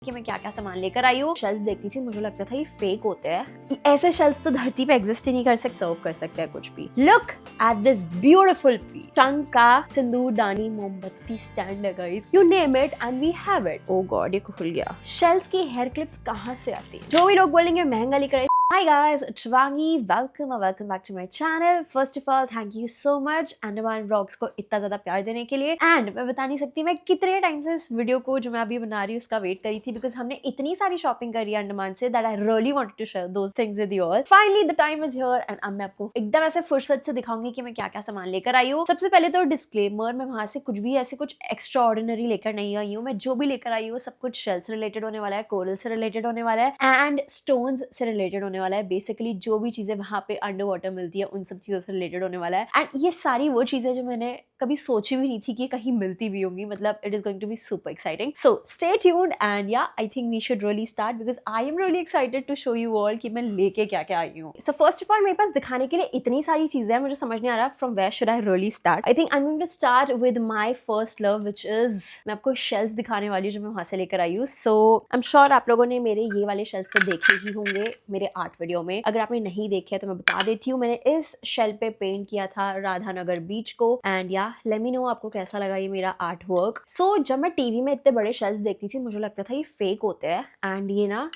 कि मैं क्या क्या सामान लेकर आई हूँ। शेल्स देखती थी, मुझे लगता था ये फेक होते हैं। ऐसे शेल्स तो धरती पे एग्जिस्ट ही नहीं कर सकते, सर्व कर सकते हैं कुछ भी। Look at this beautiful piece. टंग का सिंदूर दानी मोमबत्ती स्टैंड है guys, you name it and we have it. Oh God, ये खुल गया। शेल्स की हेयर क्लिप्स कहाँ से आती है? जो भी लोग बोलेंगे महंगा लेकर आई। Hi guys, it's Shvangi. Welcome back to my channel. First of all, thank you so much Andaman vlogs को इतना ज़्यादा प्यार देने के लिए। एंड मैं बता नहीं सकती मैं कितने टाइम से इस वीडियो को जो मैं अभी बना रही हूँ उसका वेट करी थी, बिकॉज हमने इतनी सारी शॉपिंग करी है अंडमान से that I really wanted to share those things with you all. Finally the time is here and अब मैं आपको एकदम ऐसे फुर्सत से दिखाऊंगी कि मैं क्या क्या सामान लेकर आई हूँ। सबसे पहले तो डिस्क्लेमर, मैं वहां से कुछ भी ऐसे कुछ एक्स्ट्रा ऑर्डिनरी लेकर नहीं आई हूँ। मैं जो भी लेकर आई हूँ सब कुछ शेल्स रिलेटेड होने वाला है, कोरल से रिलेटेड होने वाला है एंड स्टोन्स से रिलेटेड होने वाला है। बेसिकली जो भी चीजें वहां पे अंडर वाटर मिलती है उन सब चीजों से रिलेटेड होने वाला है। एंड ये सारी वो चीजें जो मैंने कभी सोची भी नहीं थी कि कहीं मिलती भी होंगी। मतलब it is going to be super exciting, so stay tuned and yeah I think we should really start because I am really excited to show you all कि मैं लेके क्या क्या आई हूँ। सो फर्स्ट ऑफ ऑल मेरे पास दिखाने के लिए इतनी सारी चीजें हैं, मुझे समझ नहीं आ रहा from where should I really start. I think I am going to start with my first love which is, मैं आपको शेल्स दिखाने वाली हूँ जो मैं वहां से लेकर आई हूँ। सो आई एम श्योर आप लोगों ने मेरे ये वाले शेल्स तो देखे ही होंगे मेरे आर्ट वीडियो में। अगर आपने नहीं देखे तो मैं बता देती हूँ, मैंने इस शेल पे पेंट किया था राधानगर बीच को। एंड या लेट मी नो आपको कैसा लगा ये मेरा आर्ट वर्क। सो जब मैं टीवी में इतने बड़े शेल्स देखती थी मुझे लगता था ये फेक होते हैं एंड ये ना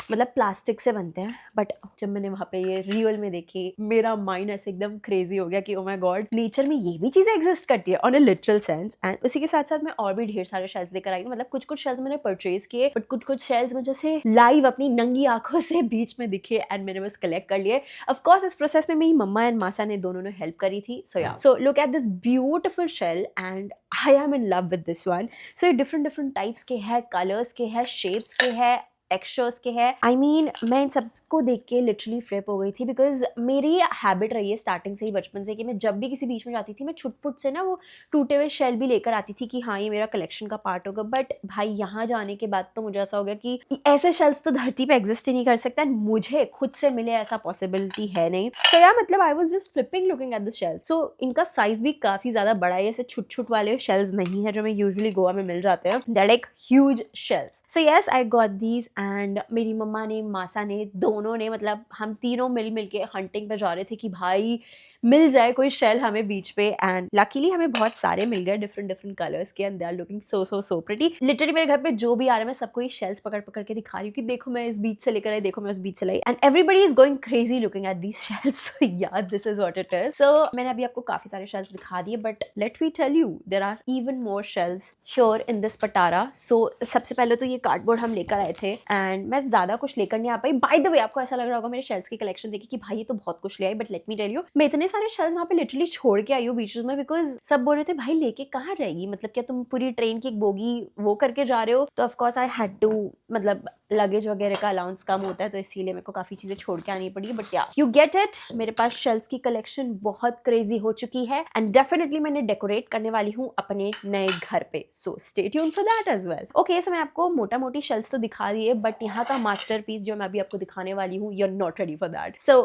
मतलब प्लास्टिक से बनते हैं। बट जब मैंने वहां पे ये रियल में देखी मेरा माइंड ऐसे एकदम क्रेजी हो गया कि ओ माय गॉड, नेचर में ये भी चीजें एग्जिस्ट करती है on a literal sense. And उसी के साथ साथ मैं और भी ढेर सारे शेल्स लेकर आई हूँ। मतलब कुछ कुछ शेल्स मैंने परचेज किए बट कुछ कुछ शेल्स मुझे से लाइव अपनी नंगी आंखों से बीच में दिखे एंड मैंने बस कलेक्ट कर लिए। ऑफकोर्स इस प्रोसेस में मेरी मम्मा एंड मासा ने दोनों ने हेल्प करी थी। So look at this beautiful shell and I am in love with this one. So ये डिफरेंट टाइप्स के है, कलर्स के है, शेप्स के है, टेक्सचर्स के है। आई मीन मैं इन सबको देख के लिटरली फ्लिप हो गई थी बिकॉज मेरी हैबिट रही है स्टार्टिंग से ही, बचपन से, कि मैं जब भी किसी बीच में जाती थी मैं छुटपुट से ना वो टूटे हुए शेल भी लेकर आती थी कि हाँ ये मेरा कलेक्शन का पार्ट होगा। बट भाई यहाँ जाने के बाद तो मुझे ऐसा हो गया कि ऐसे शेल्स तो धरती पे एग्जिस्ट ही नहीं कर सकता, मुझे खुद से मिले ऐसा पॉसिबिलिटी है नहीं। तो यार मतलब I was just flipping looking at the shells. So इनका साइज भी काफी ज्यादा बड़ा है, ऐसे छुट छुट वाले शेल्स नहीं है जो मैं यूजुअली गोवा में मिल जाते हैं। They are like huge shells. So yes I got these and मेरी मम्मा ने, मासा ने, दोनों ने, मतलब हम तीनों मिल के हंटिंग पे जा रहे थे कि भाई मिल जाए कोई शेल हमें बीच पे। एंड लकीली हमें बहुत सारे मिल गए डिफरेंट कलर्स के and they are looking so pretty. Literally मेरे घर पे जो भी आ रहा है मैं सबको ये शेल्स पकड़ पकड़ के दिखा रही हूँ कि देखो मैं इस बीच से लेकर आई, देखो मैं उस बीच से लाई। And everybody is going crazy looking at these shells. So yeah this is what it is. So मैंने अभी आपको काफी सारे शेल्स दिखा दिए but let me tell you there are even more shells here in this पटारा। So सबसे पहले तो ये कार्डबोर्ड हम लेकर आए थे एंड मैं ज्यादा कुछ लेकर नहीं आ पाई। बाय द वे आपको ऐसा लग रहा होगा मेरे शेल्स की कलेक्शन देखी कि भाई ये तो बहुत कुछ ले आई, but let me tell you मैं इतने सारे शेल्स वहां पे लिटरली छोड़ के आई हूँ बीच में बिकॉज सब बोल रहे थे भाई लेके कहाँ जाएगी, मतलब क्या तुम पूरी ट्रेन की एक बोगी वो करके जा रहे हो। तो ऑफकोर्स आई हैड टू, मतलब लगेज वगैरह का अलाउंस कम होता है तो इसीलिए मेरे को काफी चीजें छोड़ के आनी पड़ी। बट या यू गेट इट, मेरे पास शेल्स की कलेक्शन बहुत क्रेजी हो चुकी है एंड डेफिनेटली मैंने डेकोरेट करने वाली हूँ अपने नए घर पे। So stay tuned for that as well. Okay so मैं आपको मोटा मोटी शेल्स तो दिखा दिए बट यहाँ का मास्टरपीस जो मैं अभी आपको दिखाने वाली हूँ, you are not ready for that. So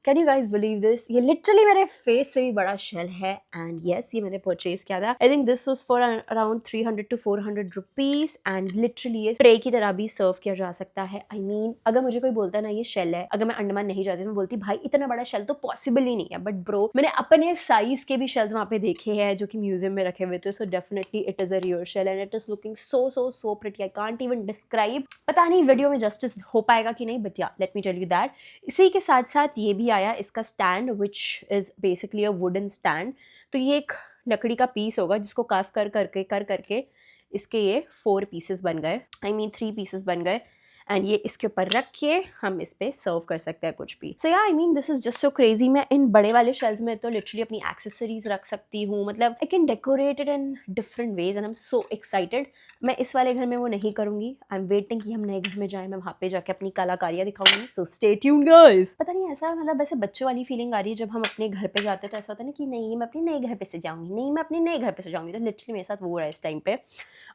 can you guys believe this, ये लिटरली मेरे फेस से भी बड़ा शेल है एंड यस ये मैंने परचेज किया था। I think this was for around 300 to 400 rupees and literally ये ट्रे की तरह भी सर्व किया जा सकता है। आई मीन अगर मुझे कोई बोलता ना ये शेल है, अगर मैं अंडमान नहीं जाती मैं बोलती भाई इतना बड़ा शेल तो पॉसिबल ही नहीं है। बट ब्रो मैंने अपने साइज के भी शेल्स वहाँ पे देखे हैं जो कि म्यूजियम में रखे हुए थे। So definitely it is a real shell and it is looking so pretty, I can't even describe. पता नहीं वीडियो में जस्टिस हो पाएगा कि नहीं but yeah let me tell you that. इसी के साथ साथ ये भी आया इसका stand which is basically a wooden stand. तो ये एक लकड़ी का पीस होगा जिसको कार्व कर करके इसके ये 4 पीसेस बन गए, आई मीन 3 पीसेस बन गए एंड ये इसके ऊपर रख के हम इस पे सर्व कर सकते हैं कुछ भी। सो या I mean this is just so crazy. मैं इन बड़े वाले शेल्स में तो लिटरली अपनी एक्सेसरीज रख सकती हूँ, मतलब I can decorate it in different ways and I am so excited. मैं इस वाले घर में वो नहीं करूंगी, आई एम वेटिंग कि हम नए घर में जाएं, मैं वहाँ पे जाके अपनी कलाकारियाँ दिखाऊंगी। सो स्टे ट्यून्ड गाइस। पता नहीं ऐसा मतलब ऐसे बच्चों वाली फीलिंग आ रही है जब हम अपने घर पे जाते हैं तो ऐसा होता है ना कि नहीं मैं अपने नए घर पे से जाऊंगी, नहीं मैं अपने नए घर पे से जाऊंगी। तो लिटरली मेरे साथ वो हो रहा है इस टाइम पे।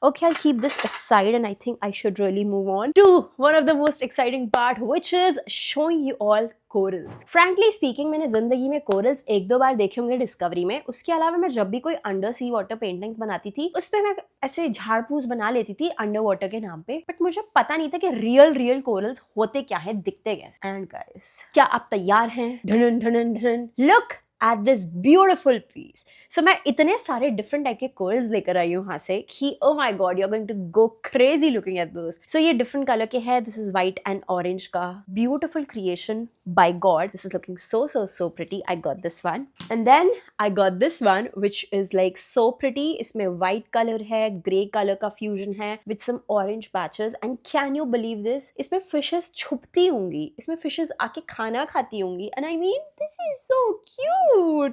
Okay I keep this aside and I think I should really move on to one of the most exciting part, which is showing you all corals. Frankly speaking मैंने जिंदगी में कोरल्स एक दो बार देखे होंगे डिस्कवरी में. उसके अलावा मैं जब भी कोई अंडर सी वाटर पेंटिंग्स बनाती थी उसपे मैं ऐसे झाड़ फूस बना लेती थी अंडर वाटर के नाम पे, बट मुझे पता नहीं था कि रियल कोरल्स होते क्या है, दिखते कैसे. एंड गाइस, क्या आप तैयार हैं? ढनन ढनन ढनन, look at this beautiful piece. So मैं इतने सारे different टाइप के कोरल्स लेकर आई हूँ यहाँ से कि oh my god, you're going to go crazy looking at those. So ये different color के है. This is white and orange का beautiful creation by God. This is looking so pretty. I got this one. And then I got this one which is like so pretty. इसमें white color है, grey color का fusion है with some orange patches. And can you believe this? इसमें fishes छुपती होंगी, इसमें fishes आके खाना खाती होंगी. And I mean, this is so cute.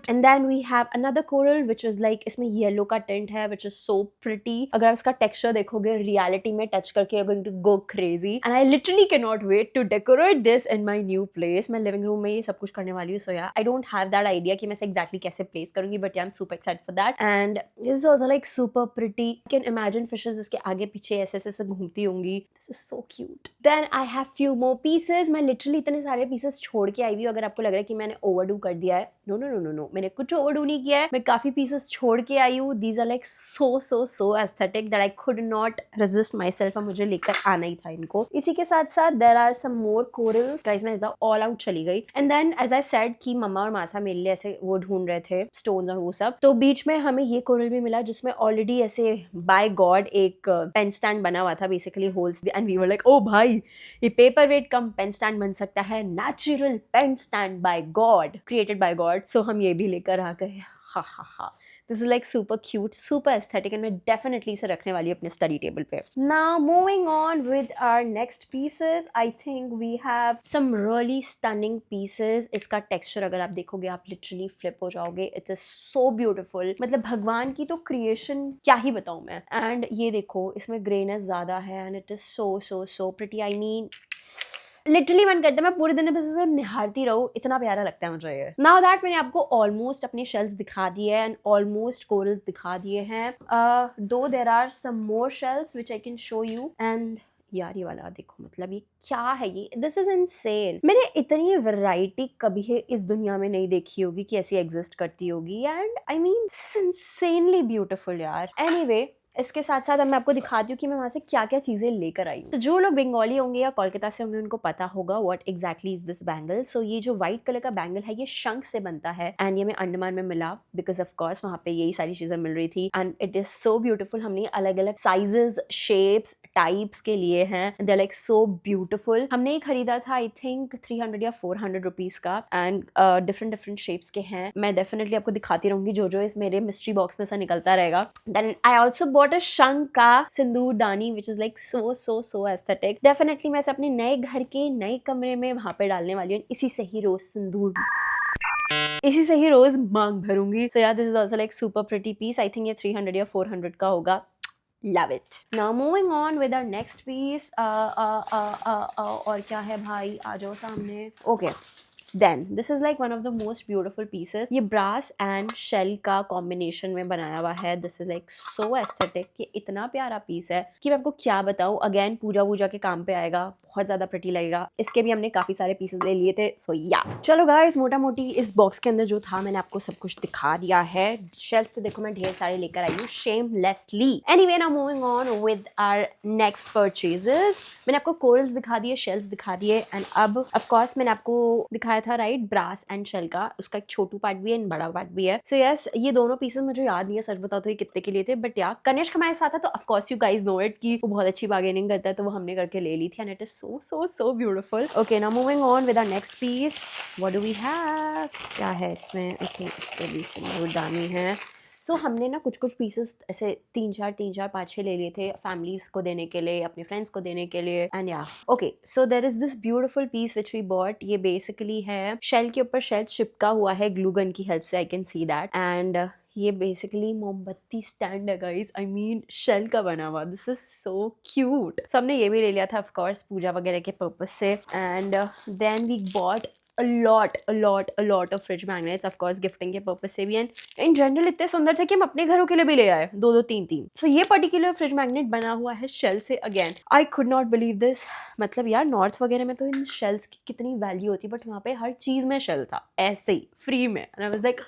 And then we have another coral which is like इसमें येलो का टेंट है which is so pretty. अगर आप इसका टेक्सचर देखोगे रियलिटी में टच करके you're going to go crazy. And I literally cannot wait to decorate this in my new place. मैं लिविंग रूम में ये सब कुछ करने वाली हूँ. So yeah, I don't have that idea कि मैं इसे exactly कैसे place करूँगी, but yeah, I'm super excited for that. And this is also like super pretty. You can imagine fishes इसके आगे पीछे ऐसे ऐसे घूमती होंगी. This is so cute. Then I have few more pieces. मैं literally इतने सारे pieces छोड़ के आई हुई हूँ. अगर आपको लग रहा है कि मैंने overdo कर दिया है, no, मैंने कुछ ओवरडू नहीं किया है. मैं काफी पीसेस छोड़ के आई हूँ. These are like so aesthetic that I could not resist myself. और मुझे लेकर आना ही था इनको. इसी के साथ साथ there are some more corals. Guys, मैं एकदम all out चली गई. And then as I said कि मम्मा और मासा मेरे लिए ऐसे वो ढूंढ रहे थे stones और वो सब, तो बीच में हमें ये कोरल भी मिला जिसमें ऑलरेडी ऐसे by God एक पेन स्टैंड बना हुआ था, basically holes. And we were like, oh भाई, ये paper weight cum pen stand बन सकता है. Natural pen stand by God, created by God. So हम ये भी लेकर आ गए. हा. This is like super cute, super aesthetic, and मैं definitely इसे रखने वाली हूँ अपने study table पे. Now moving on with our next pieces, I think we have some really stunning pieces. इसका texture अगर आप देखोगे आप literally flip हो जाओगे. It is so beautiful. मतलब भगवान की तो creation क्या ही बताऊँ मैं. And ये देखो इसमें grayness ज़्यादा है and it is so pretty. I mean, literally मन करता है मैं पूरे दिन बस इसे निहारती रहूं, इतना प्यारा लगता है मुझे ये. नाउ दैट मैंने आपको ऑलमोस्ट अपने शेल्स दिखा दिए हैं एंड ऑलमोस्ट कोरल्स दिखा दिए हैं. Though there are some more shells which I can show you. And यार ये वाला देखो, मतलब ये क्या है ये. This is insane. मैंने इतनी वैरायटी कभी इस दुनिया में नहीं देखी होगी कि ऐसी एग्जिस्ट करती होगी. And I mean this is insanely beautiful यार. एनीवे, इसके साथ साथ अब मैं आपको दिखाती हूँ कि मैं वहाँ से क्या क्या चीज़ें लेकर आई हूँ. तो जो लोग बंगाली होंगे या कोलकाता से होंगे उनको पता होगा what exactly is this bangle. So ये जो व्हाइट कलर का बैंगल है ये शंख से बनता है एंड ये मैं अंडमान में मिला बिकॉज ऑफ कोर्स वहाँ पे यही सारी चीज़ें मिल रही थी. And it is so beautiful. हमने अलग अलग साइजेस, शेप्स, टाइप्स के लिए हैं. They are like so beautiful. हमने ये खरीदा था आई थिंक 300 या 400 रुपीज़ का. एंड डिफरेंट शेप्स के हैं. मैं डेफिनेटली आपको दिखाती रहूंगी जो इस मेरे मिस्ट्री बॉक्स में से निकलता रहेगा. Then I also bought a शंख का सिंदूर दानी which is like so aesthetic. Definitely मैं इसे अपने नए घर के नए कमरे में वहां पे डालने वाली हूँ. इसी से ही रोज मांग भरूंगी. सो यार this is also like super pretty piece. I think ये 300 या 400 का होगा. Love it. Now moving on with our next piece. और क्या है भाई, आ जाओ सामने. Okay. Then this is like one of the most beautiful pieces. ये brass and shell का combination में बनाया हुआ है. This is like so aesthetic. ये इतना प्यारा पीस है कि मैं आपको क्या बताऊँ. Again पूजा के काम पे आएगा, बहुत ज़्यादा pretty लगेगा. इसके भी हमने काफ़ी सारे pieces ले लिए थे. So yeah. चलो guys, मोटा मोटी इस box के अंदर जो था मैंने आपको सब कुछ दिखा दिया है. Shells तो देखो मैं ढेर सारे लेकर आई हूँ shamelessly. Anyway, now moving on with our next purchases. मैंने आपको corals दिखा दिए, shells दिखा दिए and अब of course मैंने आपको दिखाया था राइट ब्रास एंड शेल का. उसका एक छोटू पार्ट भी है एंड बड़ा पार्ट भी है. सो यस, ये दोनों पीसेस मुझे याद नहीं है सच बताओ तो ये कितने के लिए थे. बट या कनिष्क हमारे साथ था तो of course you guys know it कि वो बहुत अच्छी बार्गेनिंग करता है, तो वो हमने करके ले ली थी and it is so beautiful. Okay, now moving on with our next piece. What do we have? क्या है इसमें? आई थिंक इसमें भी सिंदूरदानी है. सो हमने ना कुछ पीसेस ऐसे 3-4 5-6 ले लिए थे फैमिलीज को देने के लिए, अपने फ्रेंड्स को देने के लिए. And yeah okay, so there is this beautiful piece which we bought. ये बेसिकली है शेल के ऊपर शेल चिपका हुआ है ग्लू गन की हेल्प से. I can see that. And ये बेसिकली मोमबत्ती स्टैंड है गाइस. आई मीन शेल का बना हुआ. This is so cute. So हमने ये भी ले लिया था ऑफ कोर्स पूजा वगैरह के पर्पस से. And then we bought a lot of fridge magnets, of course gifting के purpose से भी, and in general इतने सुंदर थे कि हम अपने घरों के लिए भी ले आए, 2 3 so ये particular fridge magnet बना हुआ है shell से. again I could not believe this. मतलब यार नॉर्थ वगैरह में तो इन shells की कितनी वैल्यू होती, बट वहाँ पे हर चीज में shell था ऐसे ही फ्री में, and I was like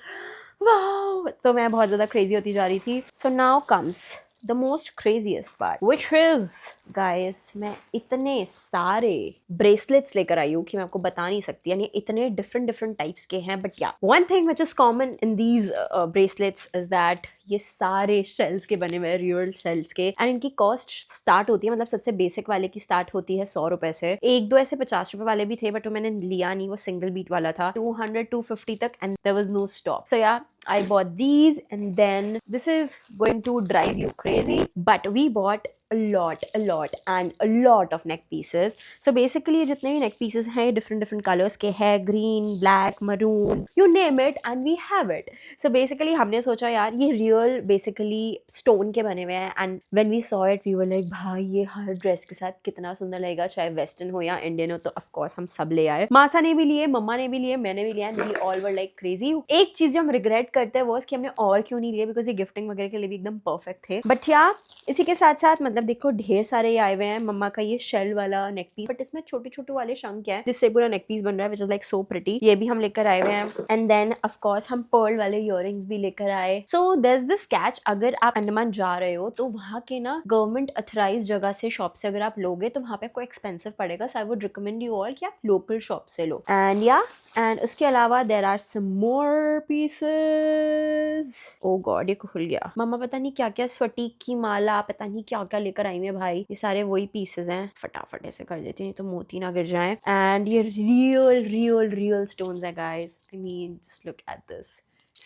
wow. तो मैं बहुत ज़्यादा crazy होती जा रही थी. So now comes the most craziest part, which is guys, मैं इतने सारे bracelets लेकर आई हूँ कि मैं आपको बता नहीं सकती, यानी इतने different types के हैं. but yeah, one thing which is common in these bracelets is that ये सारे shells के बने हुए, real shells के, and इनकी cost start होती है, मतलब सबसे basic वाले की start होती है 100 रुपए से. एक दो ऐसे 50 रुपए वाले भी थे, बट वो मैंने लिया नहीं, वो single beat वाला था. 200 250 तक, and there was no stop. So yeah, I bought these, and then this is going to drive you crazy, but we bought a lot and a lot of neck pieces. So basically जितने भी neck pieces हैं different colors के हैं, green, black, maroon, you name it, and we have it. So basically हमने सोचा यार ये real basically stone के बने हुए हैं, and when we saw it we were like भाई ये हर ड्रेस के साथ कितना सुंदर लगेगा, चाहे वेस्टर्न हो या इंडियन हो. तो of course हम सब ले आए, मासा ने भी लिए, मम्मा ने भी लिए, मैंने भी लिया, and we all were like crazy. एक चीज जो हम रिग्रेट करते हैं वो कि हमने और क्यों नहीं लिए, बिकॉज ये गिफ्टिंग वगैरह के लिए भी एकदम परफेक्ट थे. बट या इसी के साथ साथ मतलब देखो ढेर सारे आए हुए हैं. मम्मा का ये शेल वाला नेक पीस, बट इसमें छोटे छोटे वाले शंक है जिससे पूरा नेक पीस बन रहा है, which is like so pretty. ये भी हम लेकर आए हुए हैं. एंड देन ऑफ कोर्स हम पर्ल वाले इयररिंग्स भी लेकर आए. So there is this catch, अगर आप अंडमान जा रहे हो तो वहाँ के ना गवर्नमेंट अथराइज जगह से, शॉप से अगर आप लोगे तो वहाँ पे आपको एक्सपेंसिव पड़ेगा. So I would recommend you all कि आप लोकल शॉप से लो. एंड या एंड उसके अलावा there are some more pieces. Oh God, ये खुल गया. मम्मा पता नहीं क्या क्या स्फटिक की माला, पता नहीं क्या क्या लेकर आई हैं भाई. ये सारे वही पीसेस हैं, फटाफट ऐसे कर देती हूँ तो मोती ना गिर जाए. एंड ये रियल स्टोन्स हैं guys. I mean just look at this,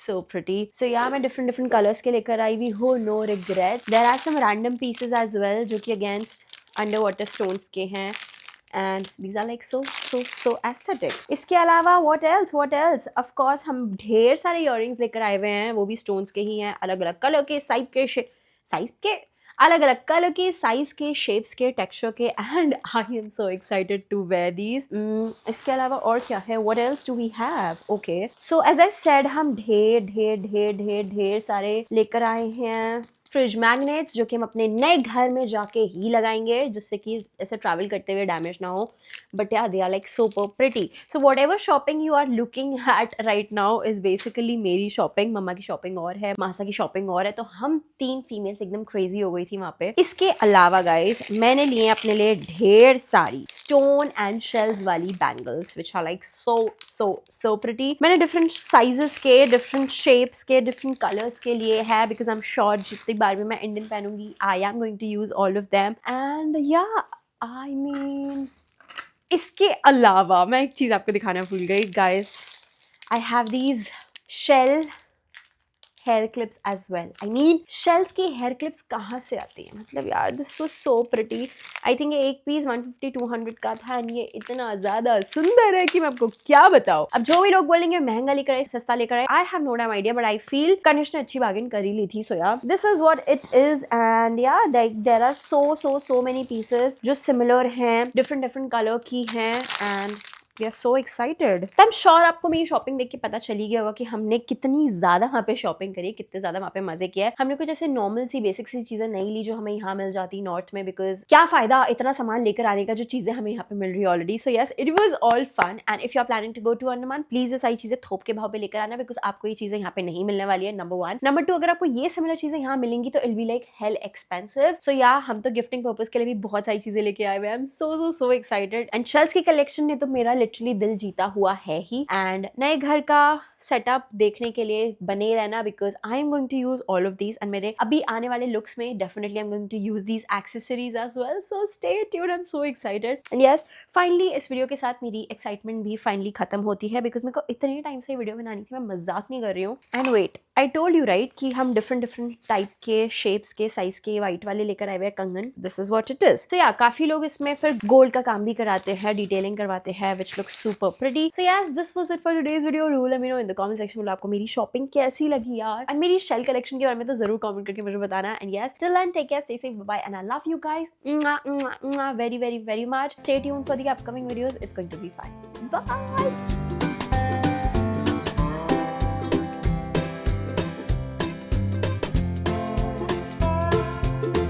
so pretty. So yeah, मैं different colors के लेकर आई हुई हूँ, no regrets. There are some random pieces as well जो कि against underwater stones के हैं, and these are like so aesthetic. इसके अलावा what else? Of course हम ढेर सारे earrings लेकर आए हुए हैं, वो भी stones के ही हैं, अलग अलग कलर के, अलग अलग कलर के, साइज के, शेप्स के, टेक्सचर के, and I am so excited to wear these. इसके अलावा और क्या है? What else do we have? Okay, so as I said हम ढेर सारे लेकर आए हैं फ्रिज मैग्नेट्स, जो कि हम अपने नए घर में जाके ही लगाएंगे, जिससे कि ऐसे ट्रैवल करते हुए डैमेज ना हो. But yeah they are like super pretty. So whatever shopping you are looking at right now is basically मेरी शॉपिंग. मम्मा की शॉपिंग और है, मासा की शॉपिंग और है, तो हम 3 फीमेल्स एकदम क्रेजी हो गई थी वहाँ पे. इसके अलावा गाइज मैंने लिए अपने लिए ढेर सारी स्टोन एंड शेल्स वाली bangles, which are like so pretty. मैंने डिफरेंट साइजेस के, डिफरेंट शेप्स के, डिफरेंट कलर्स के लिए है, बिकॉज आई एम श्योर जितनी बार भी मैं इंडियन पहनूंगी I am going to use all of them. And yeah I mean इसके अलावा मैं एक चीज़ आपको दिखाना भूल गई guys. I have these shell hair clips as well. I mean shells की हेयर क्लिप्स कहाँ से आती है? मतलब यार this was so pretty. I think ये एक पीस 150-200 का था, एंड ये इतना ज़्यादा सुंदर है कि मैं आपको क्या बताऊँ. अब जो भी लोग बोलेंगे महंगा लेकर आए, सस्ता लेकर आए, I have no damn idea, but I feel Kanishth ने अच्छी बार्गेन कर ही ली थी. सो यार this is what it is. And yeah there are so many pieces जो सिमिलर हैं, डिफरेंट कलर की हैं, and we are so excited. I am sure आपको मेरी शॉपिंग देख के पता चली गया होगा कि हमने कितनी ज़्यादा वहाँ पे शॉपिंग करी, कितने ज़्यादा वहाँ पे मजे किया है. हमने कुछ ऐसे नॉर्मल सी बेसिक सी चीज़ें नहीं ली जो हमें यहाँ मिल जाती नॉर्थ में, बिकॉज क्या फ़ायदा इतना सामान लेकर आने का जो चीज़ें हमें यहाँ पे मिल रही है already. So yes, it was all fun. And if you are planning to go to Andaman, please ये सारी चीज़ें थोप के भाव पे लेकर आना, बिकॉज आपको ये चीज़ें यहाँ पे नहीं मिलने वाली है, नंबर 1. नंबर 2, अगर आपको ये सिमिलर चीज़ें यहाँ मिलेंगी तो it be like hell expensive. So yeah हम तो गिफ्टिंग पर्पज के लिए भी बहुत सारी चीज़ें लेके आए हुए हैं. I am so excited. And shells की कलेक्शन ने तो मेरा लिटरली दिल जीता हुआ है ही. एंड नए घर का सेटअप देखने के लिए बने रहना, because I am going to use all of these. And मेरे अभी आने वाले लुक्स में definitely I am going to use these accessories as well. So stay tuned, I am so excited. And yes, finally इस video के साथ मेरी excitement भी फाइनली खत्म होती है, बिकॉज मेरे को इतने टाइम से वीडियो बनानी थी, मैं मजाक नहीं कर रही हूँ. And wait, I told you right कि हम डिफरेंट टाइप के, शेप्स के, साइज के वाइट वाले लेकर आए हुए हैं कंगन. This is what it is. तो या काफी लोग इसमें फिर गोल्ड का काम भी कराते हैं, डिटेलिंग करवाते हैं, which looks super pretty. So yes, this was it for today's video. Do let me know in the comment section में आपको मेरी शॉपिंग कैसी लगी यार, एंड मेरी शेल कलेक्शन के बारे में तो जरूर कमेंट करके मुझे बताना. And yes, till then take care, stay safe, bye, and I love you guys very much. Stay tuned for the upcoming videos. It's going to be fun. Bye.